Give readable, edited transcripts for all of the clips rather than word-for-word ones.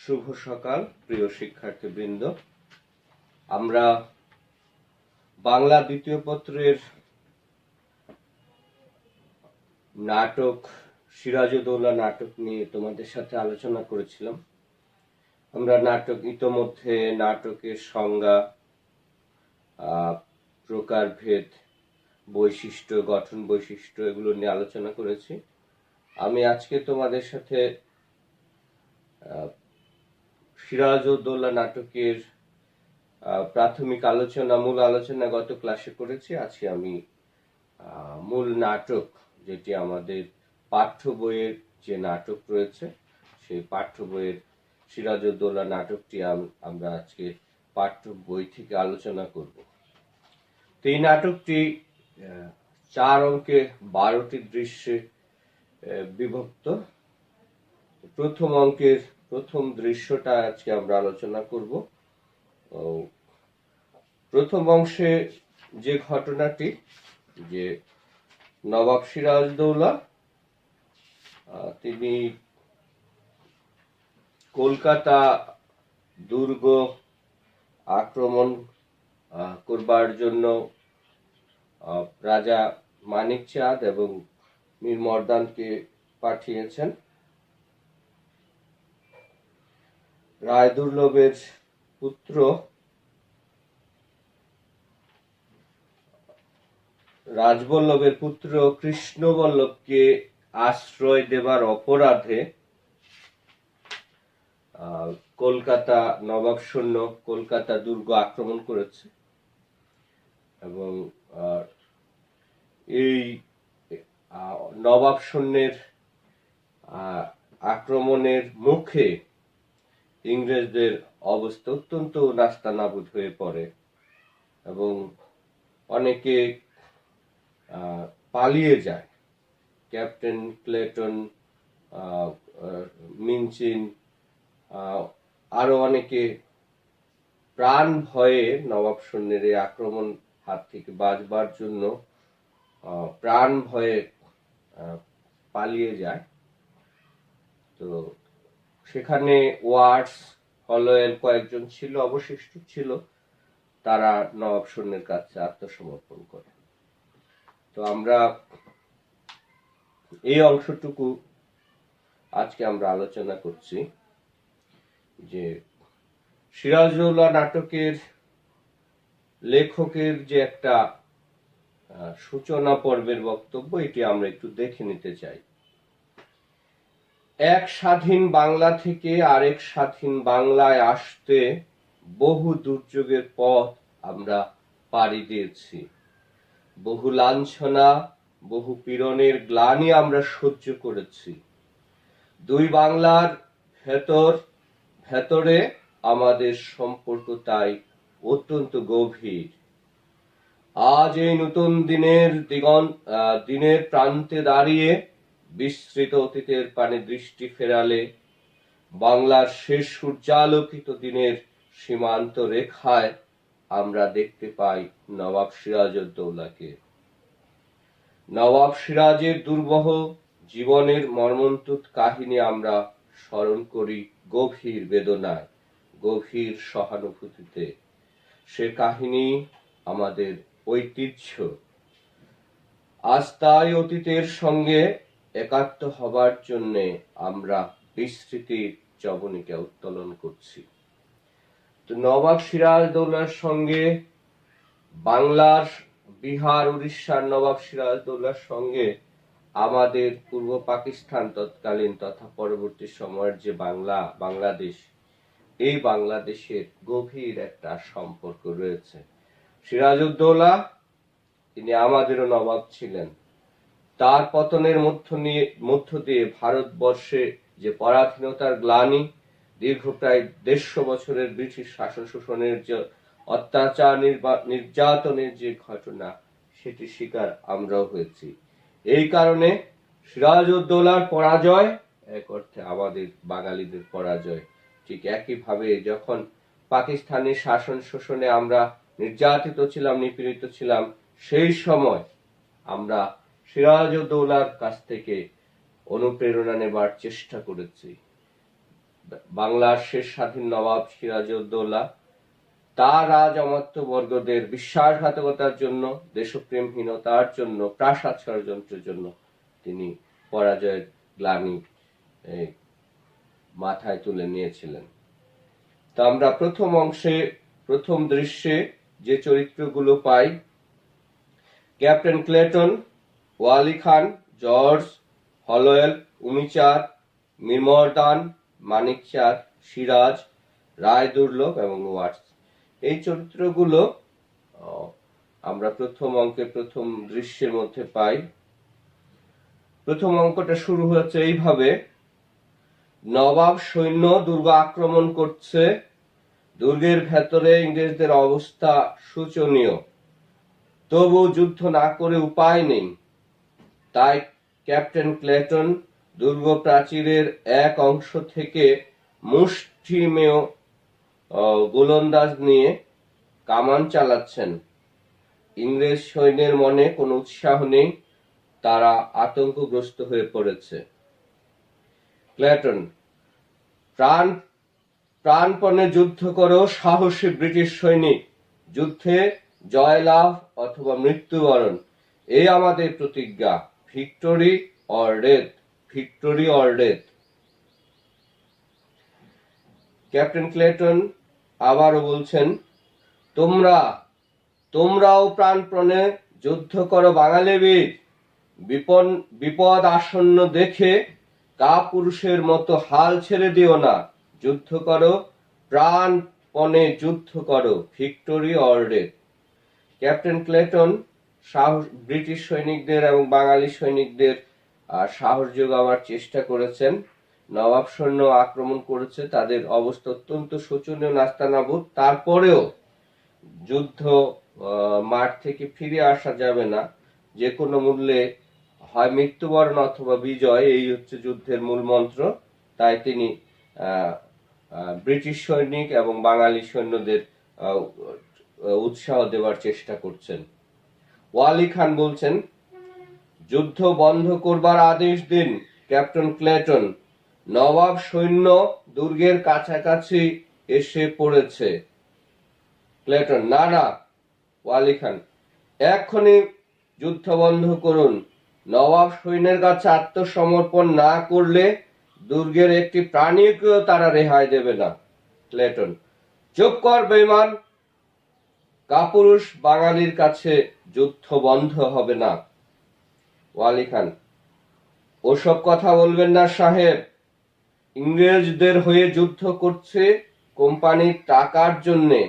শুভ সকাল প্রিয় শিক্ষার্থীবৃন্দ। আমরা বাংলা দ্বিতীয় পত্রের নাটক সিরাজউদ্দৌলা নাটক নিয়ে তোমাদের সাথে আলোচনা করেছিলাম। আমরা ইতোমধ্যে নাটকের সংজ্ঞা, প্রকারভেদ, বৈশিষ্ট্য, গঠন বৈশিষ্ট্য এগুলো নিয়ে আলোচনা করেছি। আমি আজকে তোমাদের সাথে সিরাজউদ্দৌলা নাটকের মূল আলোচনা গত ক্লাসে করেছি। আজকে আমি মূল নাটক, যেটি আমাদের পাঠ্য বইয়ের যে নাটক রয়েছে, সেই পাঠ্য বইয়ের সিরাজউদ্দৌলা নাটকটি আমরা আজকে পাঠ্য বই থেকে আলোচনা করব। তো এই নাটকটি 4 অঙ্কে 12টি দৃশ্যে বিভক্ত। প্রথম অঙ্কের প্রথম দৃশ্যটা আজকে আমরা আলোচনা করব। প্রথম অংশে যে ঘটনাটি, যে নবাব সিরাজউদ্দৌলা তিনি কলকাতা দুর্গ আক্রমণ করবার জন্য রাজা মানিক চাঁদ এবং মীর মর্দানকে পাঠিয়েছেন। রায়দুর্লভের পুত্র রাজবল্লভের পুত্র কৃষ্ণবল্লভকে আশ্রয় দেবার অপরাধে কলকাতা নবাব সৈন্য কলকাতা দুর্গ আক্রমণ করেছে এবং এই নবাব সৈন্যের আক্রমণের মুখে ইংরেজদের অবস্থা অত্যন্ত নাস্তানাবুদ হয়ে পড়ে এবং অনেকে পালিয়ে যায়। ক্যাপ্টেন ক্লেটন, মিনচিন, আরো অনেকে প্রাণ ভয়ে নবাব সৈন্যের এই আক্রমণ হাত থেকে বাঁচবার জন্য প্রাণ ভয়ে পালিয়ে যায়। তো সেখানে ওয়াটস, হলোওয়েল কয়েকজন ছিল, অবশিষ্ট ছিল, তারা নবাব সৈন্যের কাছে আত্মসমর্পণ করে। তো আমরা এই অংশটুকু আজকে আমরা আলোচনা করছি, যে সিরাজউদ্দৌলা নাটকের লেখকের যে একটা সূচনা পর্বের বক্তব্য, এটি আমরা একটু দেখে নিতে চাই। এক স্বাধীন বাংলা থেকে আরেক স্বাধীন বাংলায় আসতে বহু দুর্যোগের পথ আমরা পাড়ি দিয়েছি, বহু লাঞ্ছনা, বহু পীড়নের গ্লানি আমরা সহ্য করেছি। দুই বাংলার ভেতরে আমাদের সম্পর্ক তাই অত্যন্ত গভীর। আজ এই নতুন দিনের প্রান্তে দাঁড়িয়ে বিস্তৃত অতীতের পানে দৃষ্টি ফেরালে বাংলার শেষ সূর্যালোকিত দিনের সীমান্ত রেখায় আমরা দেখতে পাই নবাব সিরাজউদ্দৌলাকে। নবাব সিরাজের দুর্বহ জীবনের মর্মন্তুদ কাহিনী আমরা স্মরণ করি গভীর বেদনায়, গভীর সহানুভূতিতে। সে কাহিনী আমাদের ঐতিহ্য। আজ তাই অতীতের সঙ্গে একাত্ম হবার জন্য আমরা বিস্মৃতির জবনিকা উত্তোলন করছি। তো নবাব সিরাজউদ্দৌলার সঙ্গে বাংলার, বিহার, উড়িষ্যার নবাব সিরাজউদ্দৌলার সঙ্গে আমাদের পূর্ব পাকিস্তান তৎকালীন তথা পরবর্তী সময়ের যে বাংলাদেশ, এই বাংলাদেশের গভীর একটা সম্পর্ক রয়েছে। সিরাজউদ্দৌলা তিনি আমাদেরও নবাব ছিলেন। তার পতনের মধ্য দিয়ে ভারতবর্ষে যে পরাধীনতার গ্লানি, দীর্ঘ প্রায় 150 বছরের ব্রিটিশ শাসন শোষণের যে অত্যাচার, নির্যাতনের যে ঘটনা, সেটি শিকার আমরাও হয়েছি। এই কারণে সিরাজউদ্দৌলার পরাজয় এক অর্থে আমাদের বাঙালিদের পরাজয়। ঠিক একইভাবে যখন পাকিস্তানি শাসন শোষণে আমরা নির্যাতিত ছিলাম, নিপীড়িত ছিলাম, সেই সময় আমরা সিরাজউদ্দৌলার কাছ থেকে অনুপ্রেরণা নেবার চেষ্টা করেছি। বাংলার শেষ স্বাধীন নবাব সিরাজউদ্দৌলা তার রাজ অমাত্য বর্গদের বিশ্বাসঘাতকতার জন্য, দেশপ্রেমহীনতার জন্য, প্রাসাদ ষড়যন্ত্রের জন্য তিনি পরাজয়ের গ্লানি মাথায় তুলে নিয়েছিলেন। তো আমরা প্রথম অংশে, প্রথম দৃশ্যে যে চরিত্রগুলো পাই, ক্যাপ্টেন ক্লেটন, ওয়ালি খান, জর্জ, হলওয়েল, উমিচাঁদ, মীরমর্দান, মানিক চাঁদ, সিরাজ, রায় দুর্লভ এবং ওয়াটস, এই চরিত্রগুলো আমরা প্রথম অঙ্কে প্রথম দৃশ্যের মধ্যে পাই। প্রথম অঙ্কটা শুরু হচ্ছে এইভাবে: নবাব সৈন্য দুর্গ আক্রমণ করছে, দুর্গের ভেতরে ইংরেজদের অবস্থা শোচনীয়, তবু যুদ্ধ না করে উপায় নেই। তাই ক্যাপ্টেন ক্লেটন দুর্গ প্রাচীরের এক অংশ থেকে মুষ্টিমেয় গোলন্দাজ নিয়ে কামান চালাচ্ছেন। ইংরেজ সৈন্যের মনে কোনো উৎসাহ নেই, তারা আতঙ্কগ্রস্ত হয়ে পড়েছে। ক্লেটন: প্রাণপণে যুদ্ধ করো সাহসী ব্রিটিশ সৈনিক, যুদ্ধে জয়লাভ অথবা মৃত্যুবরণ, এই আমাদের প্রতিজ্ঞা। Victory or death, victory or death. Captain Clayton আবারও বলছেন, তোমরাও প্রাণপণে যুদ্ধ করো বাঙালি বীর, বিপদ আসন্ন দেখে কাপুরুষের মতো হাল ছেড়ে দিও না, যুদ্ধ করো, প্রাণপণে যুদ্ধ করো, victory or death. Captain Clayton British সৈনিকদের এবং বাঙালি সৈনিকদের সাহস যোগাবার চেষ্টা করেছেন। নবাব সৈন্য আক্রমণ করেছে, তাদের অবস্থা অত্যন্ত শোচনীয় নাস্তানাবুদ, তারপরেও যুদ্ধ মাঠ থেকে ফিরে আসা যাবে না, যে কোনো মূল্যে হয় মৃত্যুবরণ অথবা বিজয়, এই হচ্ছে যুদ্ধের মূল মন্ত্র। তাই তিনি ব্রিটিশ সৈনিক এবং বাঙালি সৈন্যদের উৎসাহ দেওয়ার চেষ্টা করছেন। ওয়ালি খান বলছেন, যুদ্ধ বন্ধ করবার আদেশ দিন ক্যাপ্টেন ক্লেটন, নবাব সৈন্য দুর্গের কাছাকাছি এসে পড়েছে। ক্লেটন: না, ওয়ালি খান, এক্ষুনি যুদ্ধ বন্ধ করুন, নবাব সৈন্যের কাছে আত্মসমর্পণ না করলে দুর্গের একটি প্রাণীকেও তারা রেহাই দেবে না। ক্লেটন: চুপ কর বেঈমান, কাপুরুষ বাঙালির কাছে যুদ্ধ বন্ধ হবে না। ওয়ালি খান: ওসব কথা বলবেন না সাহেব, ইংরেজদের হয়ে যুদ্ধ করছে কোম্পানির টাকার জন্যে,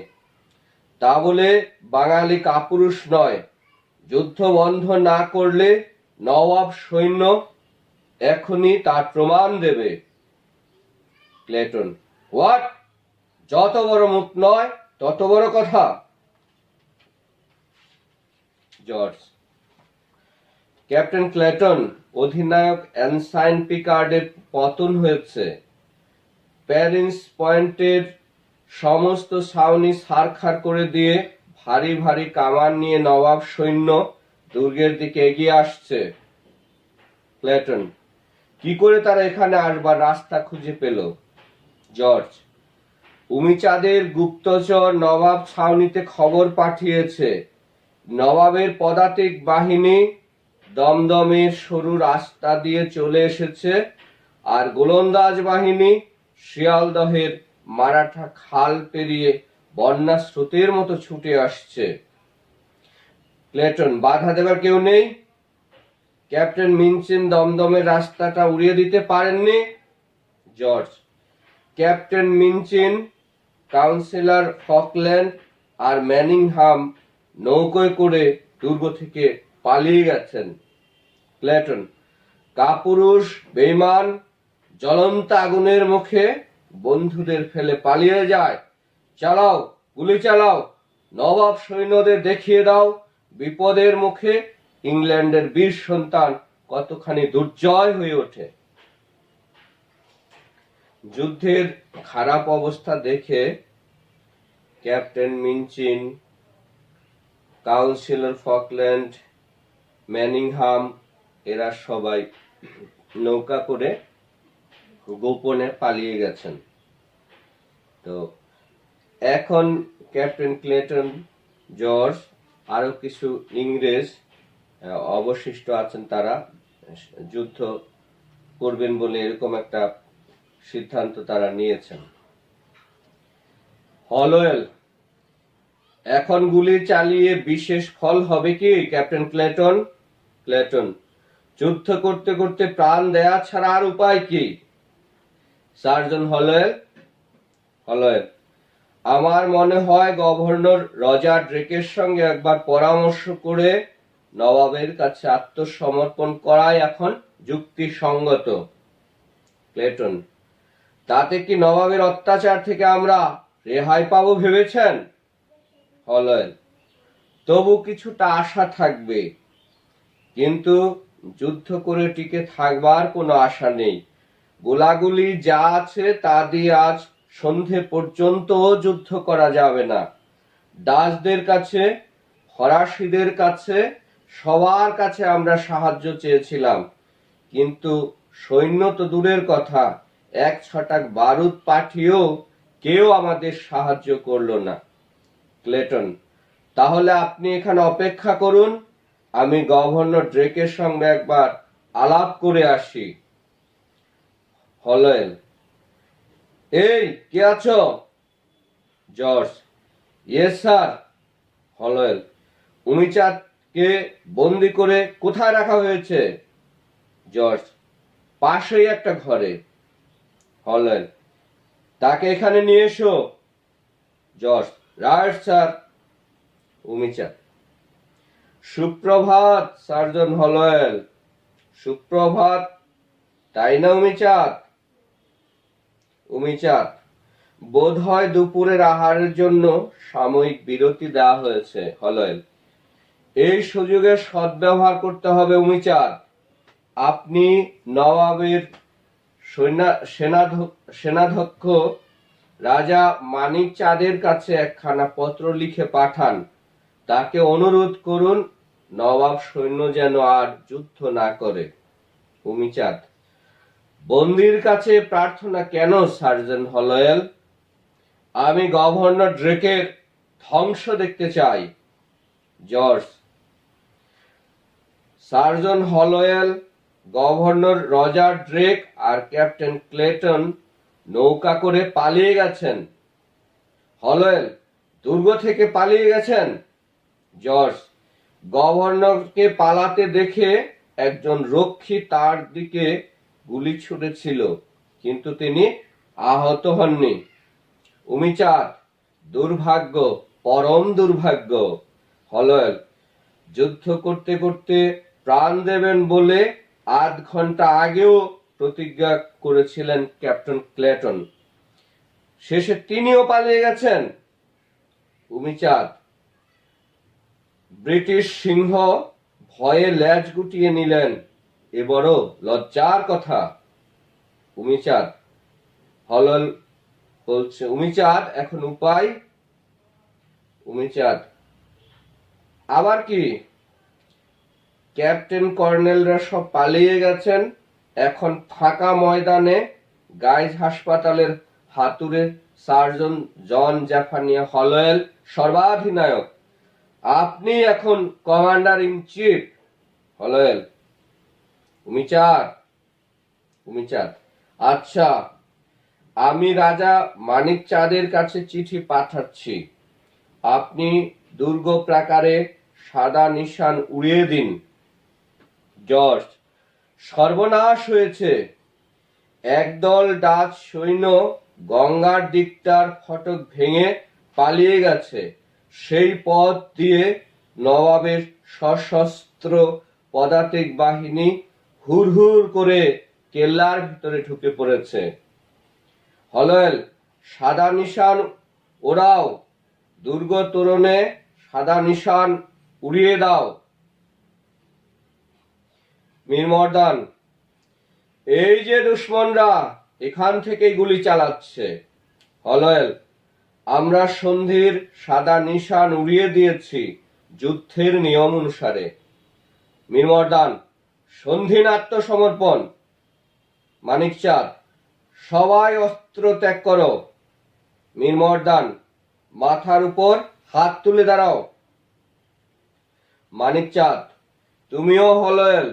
তা বলে বাঙালি কাপুরুষ নয়, যুদ্ধ বন্ধ না করলে নবাব সৈন্য এখনই তার প্রমাণ দেবে। ক্লেটন: হোয়াট, যত বড় মুখ নয় তত বড় কথা। জর্জ: ক্যাপ্টেন ক্লেটন, অধিনায়ক এনসাইন পিকার্ডের পতন হয়েছে, প্যারিস পয়েন্টের সমস্ত ছাউনি ছারখার করে দিয়ে ভারী ভারী কামান নিয়ে নবাব সৈন্য দুর্গের দিকে এগিয়ে আসছে। ক্লেটন: কি করে তারা এখানে আসবার রাস্তা খুঁজে পেল? জর্জ: উমিচাঁদের গুপ্তচর নবাব ছাউনিতে খবর পাঠিয়েছে, নবাবের পদাতিক বাহিনী দমদমের সরু রাস্তা দিয়ে চলে এসেছে, আর গোলন্দাজ বাহিনী শিয়ালদহের মারাঠা খাল পেরিয়ে বন্যা স্রোতের মতো ছুটে আসছে। ক্লেটন: বাধা দেবার কেউ নেই? ক্যাপ্টেন মিনচিন দমদমের রাস্তাটা উড়িয়ে দিতে পারেননি? George: captain Minchin, councillor Falkland আর ম্যানিংহাম নৌকোয় করে দুর্গ থেকে পালিয়ে গেছেন। ক্লেটন: কাপুরুষ বেঈমান, জ্বলন্ত আগুনের মুখে বন্ধুদের ফেলে পালিয়ে যায়, চালাও, গুলি চালাও, নবাব সৈন্যদের দেখিয়ে দাও বিপদের মুখে ইংল্যান্ডের বীর সন্তান কতখানি দুর্জয় হয়ে ওঠে। যুদ্ধের খারাপ অবস্থা দেখে captain Minchin, councillor Falkland, Manningham এরা সবাই নৌকা করে গোপনে পালিয়ে গেছেন। তো এখন ক্যাপ্টেন ক্লেটন, জর্জ, আরো কিছু ইংরেজ অবশিষ্ট আছেন, তারা যুদ্ধ করবেন বলে এরকম একটা সিদ্ধান্ত তারা নিয়েছেন। হলওয়েল, এখন গুলি চালিয়ে বিশেষ ফল হবে কি ক্যাপ্টেন ক্লেটন? ক্লেটন, যুদ্ধ করতে করতে প্রাণ দেয়া ছাড়া আর উপায় কি? সার্জন হলওয়েল, হলওয়েল, আমার মনে হয় গভর্নর রজার ড্রেকের সঙ্গে একবার পরামর্শ করে নবাবের কাছে আত্মসমর্পণ করাই এখন যুক্তিসঙ্গত। ক্লেটন, তাতে কি নবাবের অত্যাচার থেকে আমরা রেহাই পাবো ভেবেছেন? হলওয়েল, তবু কিছুটা আশা থাকবে, কিন্তু যুদ্ধ করে টিকে থাকবার কোনো আশা নেই। গোলাগুলি যা আছে তা দিয়ে আজ সন্ধে পর্যন্ত যুদ্ধ করা যাবে না। ডাচদের কাছে, ফরাসিদের কাছে, সবার কাছে আমরা সাহায্য চেয়েছিলাম, কিন্তু সৈন্য তো দূরের কথা, এক ছটাক বারুদ পাঠিয়েও কেউ আমাদের সাহায্য করলো না। ক্লেটন, তাহলে আপনি এখানে অপেক্ষা করুন, আমি গভর্নর ড্রেকের সঙ্গে একবার আলাপ করে আসি। হলওয়েল, এই কে আছো? George, yes sir. হলওয়েল, উমিচাঁদকে বন্দি করে কোথায় রাখা হয়েছে? জর্জ, পাশেই একটা ঘরে। হলওয়েল, তাকে এখানে নিয়ে এসো। George, right sir. উমিচাঁদ, সুপ্রভাত সার্জন হলওয়েল। সুপ্রভাত, তাই না উমিচাঁদ? উমিচাঁদ, বোধ হয় দুপুরের আহারের জন্য সাময়িক বিরতি দেওয়া হয়েছে। হলওয়েল, এই সুযোগের সদ্ব্যবহার করতে হবে উমিচাঁদ। আপনি নবাবের সেনাধ্যক্ষ রাজা মানিক চাঁদের কাছে একখানা পত্র লিখে পাঠান, তাকে অনুরোধ করুন নবাব সৈন্য যেন আর যুদ্ধ না করে। উমিচাঁদ, বন্দির কাছে প্রার্থনা কেন সার্জন হলওয়েল? আমি গভর্নর ড্রেকের ধ্বংস দেখতে চাই। George, surgeon Holwell, governor Roger Drake আর ক্যাপ্টেন ক্লেটন নৌকা করে পালিয়ে গেছেন। হলওয়েল, দুর্গ থেকে পালিয়ে গেছেন। জর্জ, গভর্নরকে পালাতে দেখে একজন রক্ষী তার দিকে গুলি ছুড়েছিল, কিন্তু তিনি আহত হননি। উমিচাঁদ, দুর্ভাগ্য, পরম দুর্ভাগ্য। হলওয়েল, যুদ্ধ করতে করতে প্রাণ দেবেন বলে আধ ঘন্টা আগেও প্রতিজ্ঞা করেছিলেন ক্যাপ্টেন ক্লেটন, শেষে তিনিও পালিয়ে গেছেন। উমিচাঁদ, ব্রিটিশ সিংহ ভয়ে লেজ গুটিয়ে নিলেন, এ বড় লজ্জার কথা। উমিচাঁদ, হলওয়েল বলছে, উমিচাঁদ, এখন উপায়? উমিচাঁদ, আবার কি? ক্যাপ্টেন কর্নেলরা সব পালিয়ে গেছেন, এখন ফাঁকা ময়দানে গাইজ হাসপাতালের হাতুড়ে সার্জন জন জাফানিয়া হলওয়েল সর্বাধিনায়ক। আপনি এখন commander in chief. Holwell, Umichand, Umichand, আচ্ছা, আমি রাজা মানিক চাঁদের কাছে চিঠি পাঠাচ্ছি, আপনি দুর্গ প্রাকারে সাদা নিশান উড়িয়ে দিন। জর্জ, সর্বনাশ হয়েছে, একদল ডাচ সৈন্য গঙ্গার দিকটার ফটক ভেঙে পালিয়ে গেছে, সেই পথ দিয়ে নবাবের সশস্ত্র পদাতিক বাহিনী হুড়হুড় করে কেল্লার ভিতরে ঢুকে পড়েছে। হলওয়েল, সাদা নিশান ওড়াও, দুর্গ তোরণে সাদা নিশান উড়িয়ে দাও। মীরমর্দান, এই যে দুশমনরা এখান থেকেই গুলি চালাচ্ছে। হলওয়েল, আমরা সন্ধির সাদা নিশান উড়িয়ে দিয়েছি যুদ্ধের নিয়ম অনুসারে। মীরমর্দান, সন্ধি আত্মসমর্পণ। মানিকচাঁদ, সবাই অস্ত্র ত্যাগ করো। মীর মর্দান মাথার উপর হাত তুলে দাঁড়াও। মানিক চাঁদ তুমিও হলয়েল,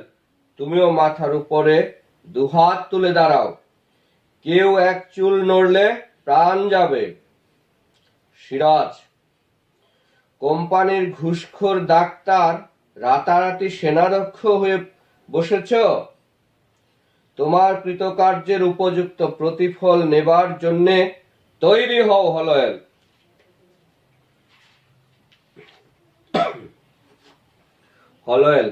তুমিও মাথার উপরে দুহাত তুলে দাঁড়াও। কেউ এক চুল নড়লে প্রাণ যাবে। সিরাজ কোম্পানির ঘুষখোর ডাক্তার রাতারাতি সেনাধ্যক্ষ হয়ে বসেছ। তোমার কৃতকার্যের উপযুক্ত প্রতিফল নেবার জন্যে তৈরি হও হলয়েল। হলয়েল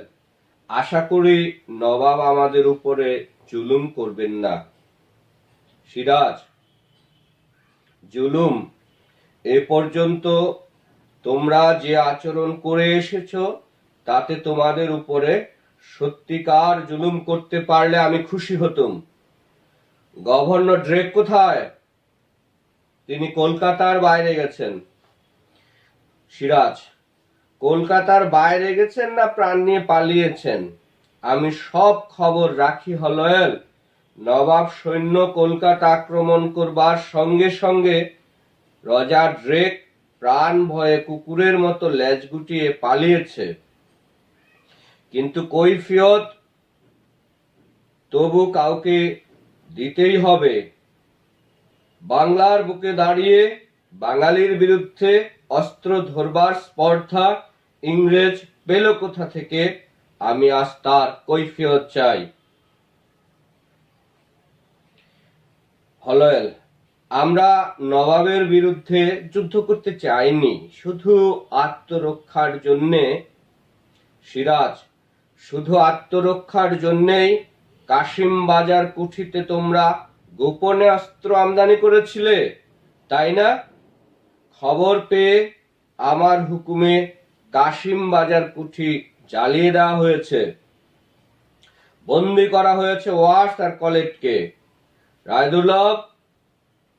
আশা করি নবাব আমাদের উপরে জুলুম করবেন না। সিরাজ জুলুম এ পর্যন্ত তোমরা যে আচরণ করে এসেছ তাতে তোমাদের উপরে সত্যিকার জুলুম করতে পারলে আমি খুশি হতুম। গভর্নর ড্রেক কোথায়? তিনি কলকাতার বাইরে গেছেন। সিরাজ কলকাতার বাইরে গেছেন না প্রাণ নিয়ে পালিয়েছেন? আমি সব খবর রাখি হলয়েল। নবাব সৈন্য কলকাতা আক্রমণ করবার সঙ্গে সঙ্গে রজার ড্রেক প্রাণ ভয়ে কুকুরের মতো লেজ গুটিয়ে পালিয়েছে। কিন্তু কৈফিয়ত তবু কাউকে দিতেই হবে। বাংলার বুকে দাঁড়িয়ে বাঙালির বিরুদ্ধে অস্ত্র ধরবার স্পর্ধা ইংরেজ পেল কোথা থেকে? আমি আজ তার কৈফিয়ত চাই। হলয়েল আমরা নবাবের বিরুদ্ধে যুদ্ধ করতে চাইনি, শুধু আত্মরক্ষার জন্যে। সিরাজ শুধু আত্মরক্ষার জন্যেই কাশিম বাজার কুঠিতে তোমরা গোপনে অস্ত্র আমদানি করেছিলে, তাই না? খবর পেয়ে আমার হুকুমে কাশিম বাজার কুঠি জ্বালিয়ে দেওয়া হয়েছে। বন্দি করা হয়েছে ওয়ার্স আর কলেটকে।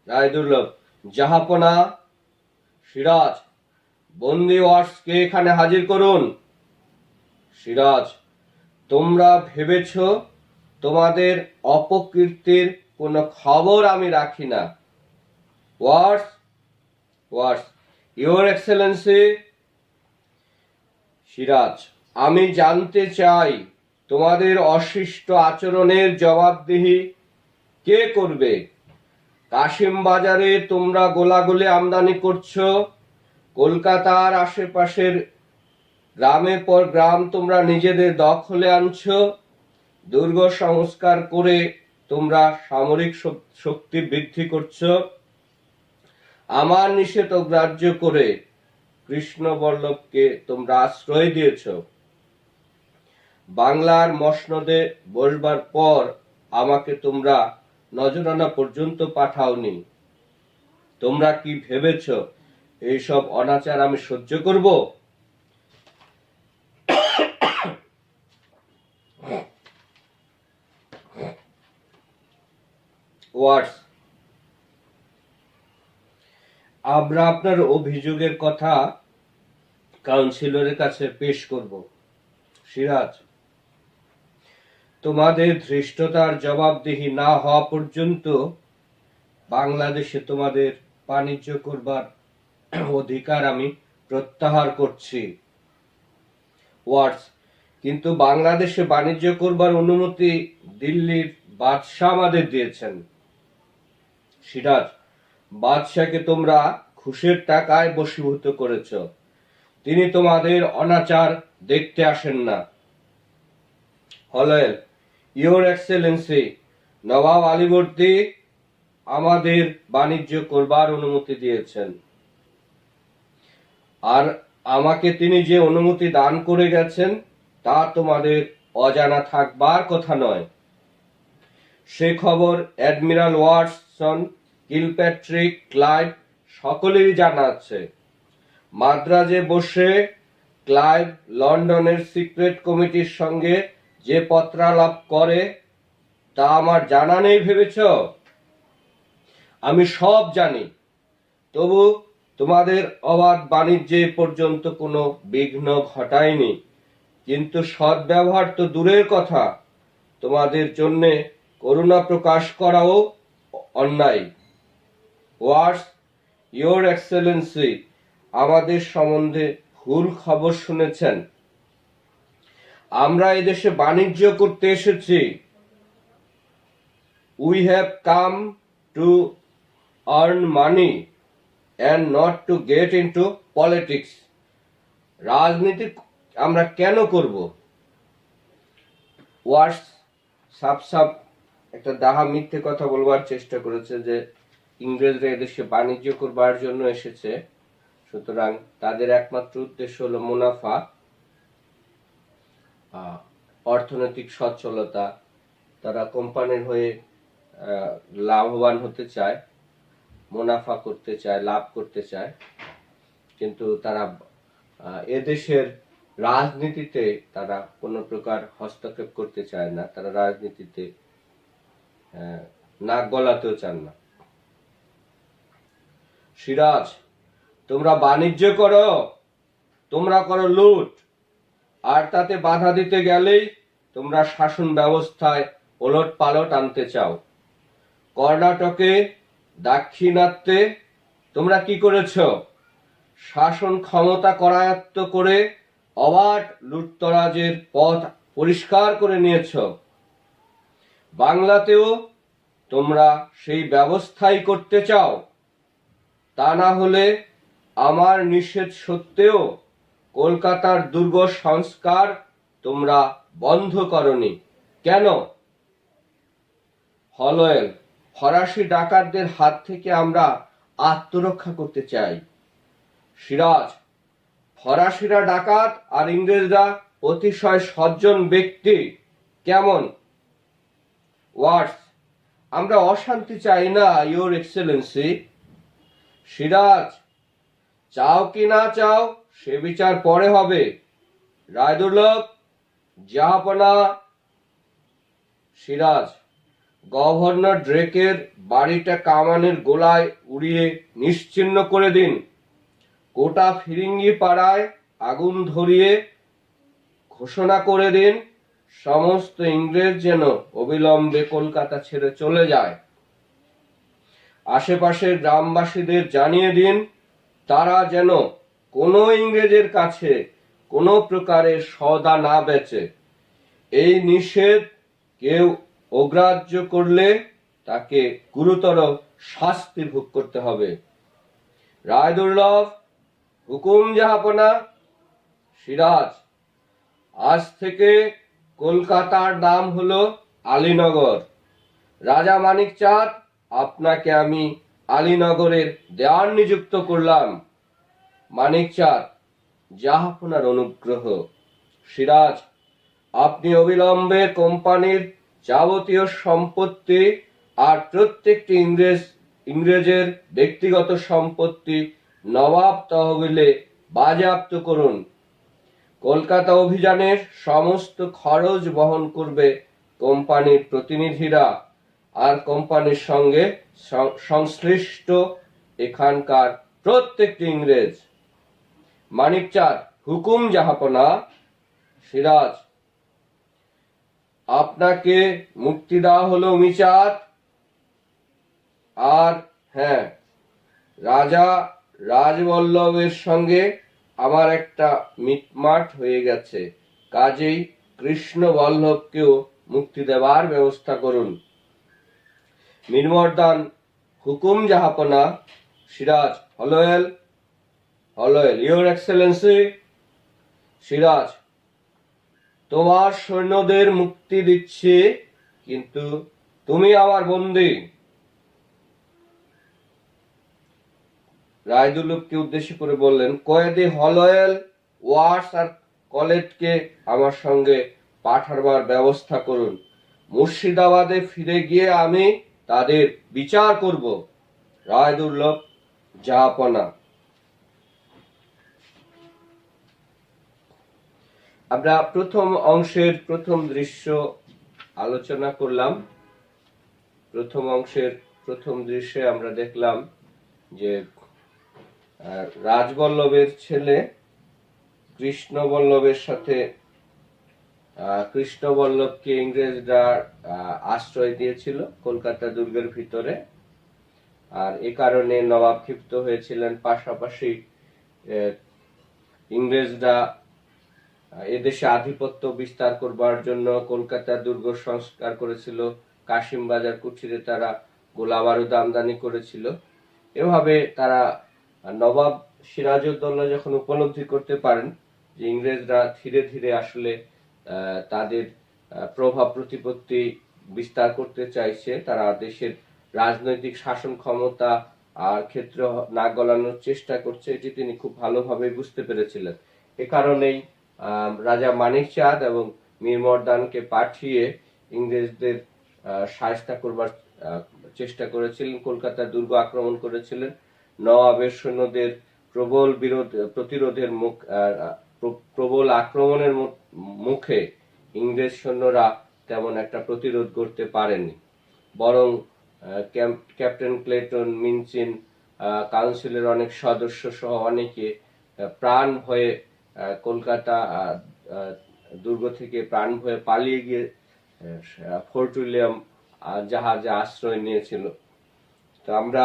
রায়দুর্লভ জাহাপনা। সিরাজ বন্দি ওয়ার্সকে এখানে হাজির করুন। সিরাজ তোমরা ভেবেছ তোমাদের অপকীর্তির কোনো খবর আমি রাখি না। ওয়ার্স ইওর এক্সেলেন্সি। সিরাজ আমি জানতে চাই তোমাদের অশিষ্ট আচরণের জবাবদিহি কে করবে? কাশিম বাজারে তোমরা গোলাগুলি আমদানি করছো, কলকাতার আশেপাশের গ্রামের পর গ্রাম তোমরা নিজেদের দখলে আনছো, দুর্গ সংস্কার করে তোমরা সামরিক শক্তি বৃদ্ধি করছো, আমার নিষেধ অগ্রাহ্য করে কৃষ্ণবল্লভকে তোমরা আশ্রয় দিয়েছ। বাংলার মসনদে বসবার পর আমাকে তোমরা নজরানা পর্যন্ত পাঠাওনি। তোমরা কি ভেবেছ এইসব অনাচার আমি সহ্য করব? ওয়ার্স আমরা আপনার অভিযোগের কথা কাউন্সিলরের কাছে পেশ করব। সিরাজ তোমাদের ধৃষ্টতার জবাবদিহি না হওয়া পর্যন্ত বাংলাদেশে তোমাদের বাণিজ্য করবার অধিকার আমি প্রত্যাহার করছি। ওয়ার্স কিন্তু বাংলাদেশে বাণিজ্য করবার অনুমতি দিল্লির বাদশাহ আমাদের দিয়েছেন। সিরাজ বাদশাকে তোমরা ঘুষের টাকায় বশীভূত করেছ, তিনি তোমাদের অনাচার দেখতে আসেন না। হলয়েল ইওর এক্সেলেন্সি নবাব আলীবর্দী আমাদের বাণিজ্য করবার অনুমতি দিয়েছেন, আর আমাকে তিনি যে অনুমতি দান করে গেছেন তা তোমাদের অজানা থাকবার কথা নয়। সে খবর অ্যাডমিরাল ওয়াটসন, কিলপ্যাট্রিক, ক্লাইভ সকলেরই জানা আছে। মাদ্রাজে বসে ক্লাইভ লন্ডনের সিক্রেট কমিটির সঙ্গে যে পত্রালাপ করে তা আমার জানা নেই ভেবেছ? আমি সব জানি, তবু তোমাদের অবাধ বাণিজ্যে পর্যন্ত কোনো বিঘ্ন ঘটায়নি। কিন্তু সদ্ব্যবহার তো দূরের কথা, তোমাদের জন্য করুণা প্রকাশ করাও অন্যায়। ওয়ার্স ইয়োর এক্সেলেন্সি, আমাদের সম্বন্ধে ভুল খবর শুনেছেন। আমরা এদেশে বাণিজ্য করতে এসেছি। We have come to earn money and not to get into politics. রাজনীতি আমরা কেন করব? ওয়ার্স সাপ সাপ একটা দাহা মিথ্যে কথা বলবার চেষ্টা করেছে যে ইংরেজরা এদেশে বাণিজ্য করবার জন্য এসেছে, সুতরাং তাদের একমাত্র উদ্দেশ্য হলো মুনাফা, অর্থনৈতিক সচ্ছলতা। তারা কোম্পানির হয়ে লাভবান হতে চায়, মুনাফা করতে চায়, লাভ করতে চায়, কিন্তু তারা এদেশের রাজনীতিতে তারা কোনো প্রকার হস্তক্ষেপ করতে চায় না। তারা রাজনীতিতে নাক গলাতেও চান না। সিরাজ, তোমরা বাণিজ্য করো, তোমরা করো লুট, আর তাতে বাধা দিতে গেলেই তোমরা শাসন ব্যবস্থায় ওলট পালট আনতে চাও। কর্ণাটকে, দাক্ষিণাত্যে তোমরা কি করেছ? শাসন ক্ষমতা করায়ত্ত করে অবাধ লুটতরাজের পথ পরিষ্কার করে নিয়েছ। বাংলাতেও তোমরা সেই ব্যবস্থাই করতে চাও। তা না হলে আমার নিষেধ সত্ত্বেও কলকাতার দুর্গ সংস্কার তোমরা বন্ধ করনি কেন? হলওয়েল, ফরাসি ডাকাতদের হাত থেকে আমরা আত্মরক্ষা করতে চাই। সিরাজ, ফরাসিরা ডাকাত আর ইংরেজরা অতিশয় সজ্জন ব্যক্তি, কেমন? ওয়ার্স, আমরা অশান্তি চাই না ইয়োর এক্সেলেন্সি। সিরাজ, চাও কি না চাও সে বিচার পরে হবে। রায়দুর্লভ, জাহাপনা। সিরাজ, গভর্নর ড্রেকের বাড়িটা কামানের গোলায় উড়িয়ে নিশ্চিহ্ন করে দিন। গোটা ফিরিঙ্গি পাড়ায় আগুন ধরিয়ে ঘোষণা করে দিন সমস্ত ইংরেজ যেন অবিলম্বে কলকাতা ছেড়ে চলে যায়। আশেপাশের গ্রামবাসীদের জানিয়ে দিন তারা যেন কোনো ইংরেজের কাছে কোনো প্রকারের সওদা না বেচে। এই নিষেধ কেউ অগ্রাহ্য করলে তাকে গুরুতর শাস্তি ভোগ করতে হবে। রায়দুর্লভ, হুকুম জাহাপনা। সিরাজ, আজ থেকে কলকাতার নাম হলো আলীনগর। রাজা মানিক চাঁদ, আপনাকে আমি আলীনগরের দেওয়ান নিযুক্ত করলাম। মানিক চাঁদ, জাহাপনার অনুগ্রহ। সিরাজ, আপনি অবিলম্বে কোম্পানির যাবতীয় সম্পত্তি আর প্রত্যেকটি ইংরেজের ব্যক্তিগত সম্পত্তি নবাব তহবিলে বাজেয়াপ্ত করুন। কলকাতা অভিযানের সমস্ত খরচ বহন করবে কোম্পানির প্রতিনিধিরা আর কোম্পানির সঙ্গে সংশ্লিষ্ট এখানকার প্রত্যেকটি ইংরেজ। মানিক চাঁদ, হুকুম জাহাপনা। সিরাজ, আপনাকে মুক্তি দেওয়া হলো উমিচাঁদ। আর হ্যাঁ, রাজা রাজবল্লভের সঙ্গে আমার একটা মিটমাট হয়ে গেছে, কাজেই কৃষ্ণবল্লভকেও মুক্তি দেওয়ার ব্যবস্থা করুন। মীরমর্দান, হুকুম জাহাপনা। Siraj, Holwell. Holwell, your Excellency. Siraj, তোমার সৈন্যদের মুক্তি দিচ্ছি, কিন্তু তুমি আমার বন্দী। রায়দুর্লভকে উদ্দেশ্য করে বললেন, কয়েদি হলওয়েল, ওয়ার্স আর কলেটকে আমার সঙ্গে পাঠাবার ব্যবস্থা করুন। মুর্শিদাবাদে ফিরে গিয়ে আমি তাদের বিচার করব। রায়দুর্লভ, জাহাপনা। আমরা প্রথম অংশের প্রথম দৃশ্য আলোচনা করলাম। প্রথম অংশের প্রথম দৃশ্যে আমরা দেখলাম যে রাজবল্লভের ছেলে কৃষ্ণবল্লভের সাথে কৃষ্ণবল্লভকে ইংরেজরা আশ্রয় দিয়েছিল কলকাতা দুর্গের ভিতরে। আর এ কারণে নবাব ক্ষিপ্ত হয়েছিলেন। পাশাপাশি ইংরেজরা এদেশে আধিপত্য বিস্তার করবার জন্য কলকাতা দুর্গ সংস্কার করেছিল, কাশিম বাজার কুঠিরে তারা গোলা বারুদ আমদানি করেছিল। এভাবে তারা নবাব সিরাজউদ্দৌলা যখন উপলব্ধি করতে পারেন যে ইংরেজরা ধীরে ধীরে আসলে তাদের প্রভাব প্রতিপত্তি বিস্তার করতে চাইছে, তারা দেশের রাজনৈতিক শাসন ক্ষমতা আর ক্ষেত্র না গলানোর চেষ্টা করছে, এটি তিনি খুব ভালোভাবে বুঝতে পেরেছিলেন। এ কারণেই রাজা মানিক চাঁদ এবং মীর মর্দানকে পাঠিয়ে ইংরেজদের শায়েস্তা করবার চেষ্টা করেছিলেন, কলকাতার দুর্গ আক্রমণ করেছিলেন। নবাবের সৈন্যদের প্রবল প্রতিরোধের প্রবল আক্রমণের মুখে ইংরেজ সৈন্যরা তেমন একটা প্রতিরোধ করতে পারেনি, বরং ক্যাপ্টেন ক্লেটন, মিনচিন, কাউন্সিলের অনেক সদস্য সহ অনেকে প্রাণ ভয়ে কলকাতা দুর্গ থেকে প্রাণ ভয়ে পালিয়ে গিয়ে ফোর্ট উইলিয়াম জাহাজে আশ্রয় নিয়েছিল। তো আমরা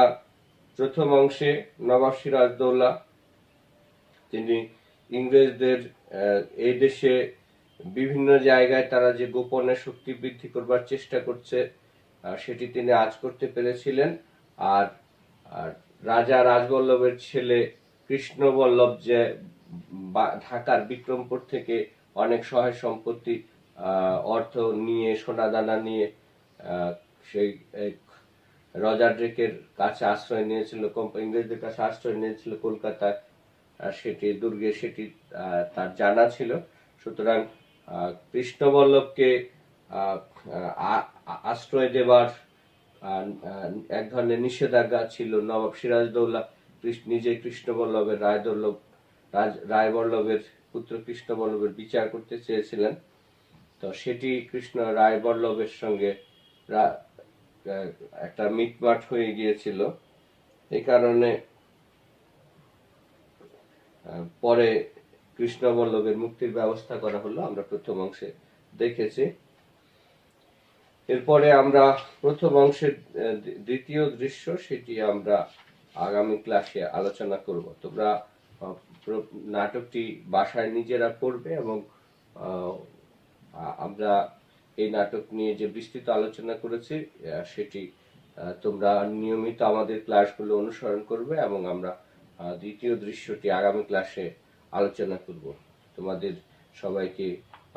প্রথম অংশে নবাব সিরাজউদ্দৌলা তিনি ইংরেজদের এই দেশে বিভিন্ন জায়গায় তারা যে গোপনে শক্তি বৃদ্ধি করবার চেষ্টা করছে সেটি তিনি আঁচ করতে পেরেছিলেন। আর রাজা রাজবল্লভের ছেলে কৃষ্ণবল্লভ যে ঢাকার বিক্রমপুর থেকে অনেক সহায় সম্পত্তি অর্থ নিয়ে, সোনাদানা নিয়ে সেই রজার ড্রেকের কাছে আশ্রয় নিয়েছিল, ইংরেজদের কাছে আশ্রয় নিয়েছিল কলকাতায়, সেটি দুর্গে, সেটি তার জানা ছিল। সুতরাং কৃষ্ণবল্লভকে আশ্রয় দেবার এক ধরনের নিষেধাজ্ঞা ছিল। নবাব সিরাজউদ্দৌলা নিজে কৃষ্ণবল্লভের রায়বল্লভের পুত্র কৃষ্ণবল্লভের বিচার করতে চেয়েছিলেন। তো সেটি রায়বল্লভের সঙ্গে একটা মিটমাট হয়ে গিয়েছিল। এই কারণে পরে কৃষ্ণবল্লভের মুক্তির ব্যবস্থা করা হলো, আমরা প্রথম অংশে দেখেছি। এরপরে আমরা প্রথম অংশের দ্বিতীয় দৃশ্য, সেটি আমরা আগামী ক্লাসে আলোচনা করব। তোমরা নাটকটি বাসায় নিজেরা পড়বে এবং আমরা এই নাটক নিয়ে যে বিস্তৃত আলোচনা করেছি সেটি তোমরা নিয়মিত আমাদের ক্লাসগুলো অনুসরণ করবে এবং আমরা দ্বিতীয় দৃশ্যটি আগামী ক্লাসে আলোচনা করব। তোমাদের সবাইকে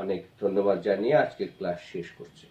অনেক ধন্যবাদ জানিয়ে আজকের ক্লাস শেষ করছি।